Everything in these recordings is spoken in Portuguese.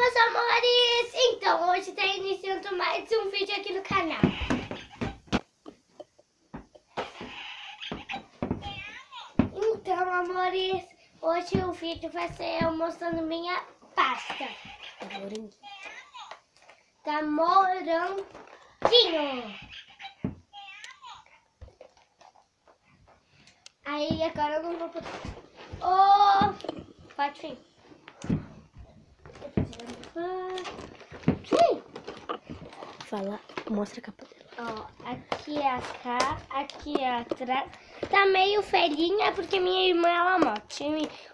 meus amores! Então, hoje está iniciando mais um vídeo aqui no canal. Então, amores, hoje o vídeo vai ser eu mostrando minha pasta. Tá moranguinho. Aí, agora eu não vou poder... pode vir. Fala, mostra a capa dela. Ó, aqui é a capa, aqui é atrás. Tá meio felinha porque minha irmã ela morte.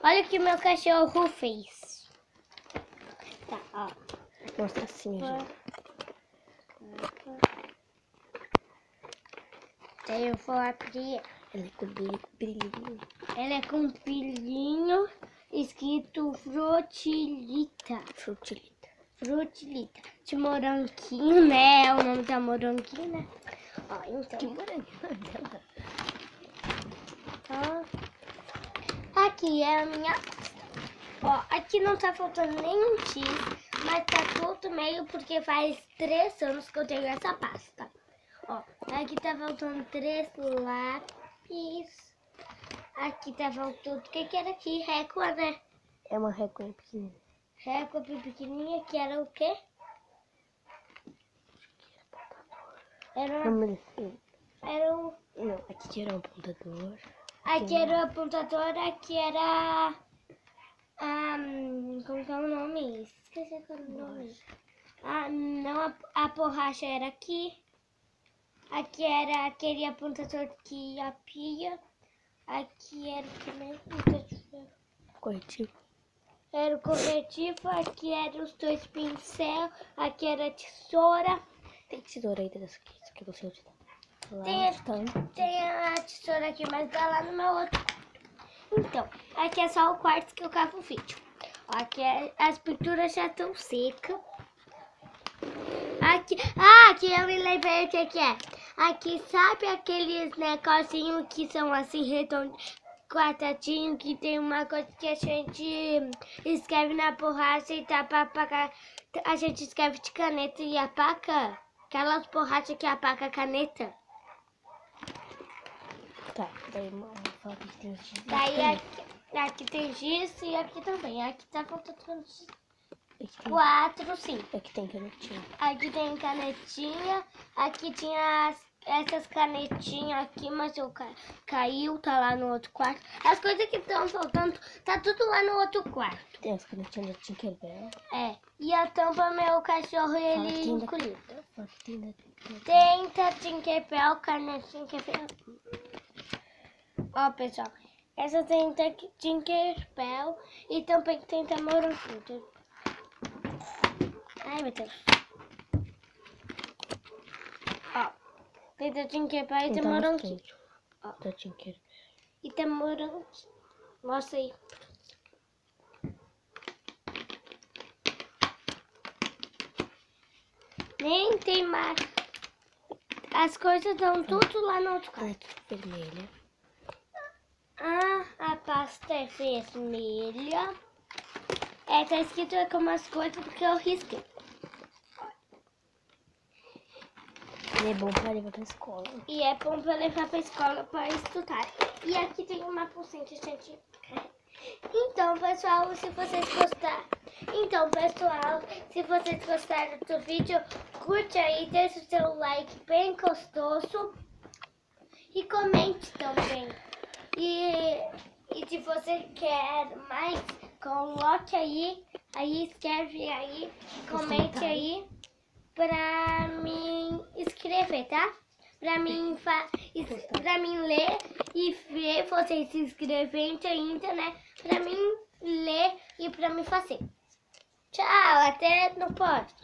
Olha o que meu cachorro fez. Tá, ó. Mostra assim, gente. Daí eu vou abrir. Ela é com brilhinho. Ela é com brilhinho escrito frutilita. Frutilita. De moranguinho, né? É o nome da moranguinho, né? Ó, então. Que moranguinho dela. Ó. Aqui é a minha... Ó, aqui não tá faltando nenhum X, mas tá tudo meio porque faz 3 anos que eu tenho essa pasta. Ó, aqui tá faltando 3 lápis. Aqui tá faltando... O que era aqui? Régua, né? É uma régua pequenininha. Régua pequenininha, que era o quê? Era o... Não, aqui era um apontador. Aqui era o apontador, aqui era... como que é o nome? Esqueci qual é o nome. Não, a borracha era aqui. Aqui era aquele apontador que ia pia. Aqui era o que mesmo? Corretivo. Era o corretivo, aqui eram os 2 pincéis, aqui era a tesoura. Tem tesoura aí dessa aqui, isso aqui você usa. Tem a tesoura aqui, mas tá lá no meu outro quarto. Então, aqui é só o quarto que eu gravo o vídeo. Aqui as pinturas já estão secas. Aqui eu me lembrei o que é. Aqui, sabe aqueles negocinhos que são assim redondinhos, quadradinho, que tem uma coisa que a gente escreve na borracha e tá pra apagar. A gente escreve de caneta e apaga. Aquelas borrachas que apaga a caneta. Tá, daí fala que tem giz. Daí aqui tem giz e aqui também. Aqui tá faltando 4, 5. Aqui tem canetinha. Aqui tem canetinha. Aqui tinha essas canetinhas aqui, mas eu caiu, tá lá no outro quarto. As coisas que estão faltando, tá tudo lá no outro quarto. Tem as canetinhas da Tinkerbell. É, e a tampa meu cachorro, ele engoliu. Tem Tenta Tinkerbell, canetinha Tinkerbell. Ó, pessoal, essa tem Tinkerbell e também tem moranguinho. Ai, meu Deus. Ó, tem da Tinkerbell e tem moranguinho. Ó, da Tinkerbell. E tem moranguinho. Mostra aí. Nem tem mais. As coisas estão tudo lá no outro quarto. Vermelha. A pasta é vermelha. Tá escrito como as coisas porque eu risquei. E é bom pra levar pra escola. E é bom pra levar pra escola pra estudar. E aqui tem uma pulseira, gente. Então, pessoal, se vocês gostaram do vídeo, curte aí, deixa o seu like bem gostoso. E comente também. E se você quer mais, coloque aí, escreve aí, comente aí pra mim escrever, tá? Pra mim ler e ver vocês se inscrevendo ainda, né? Pra mim ler e pra mim fazer. Tchau, até no próximo.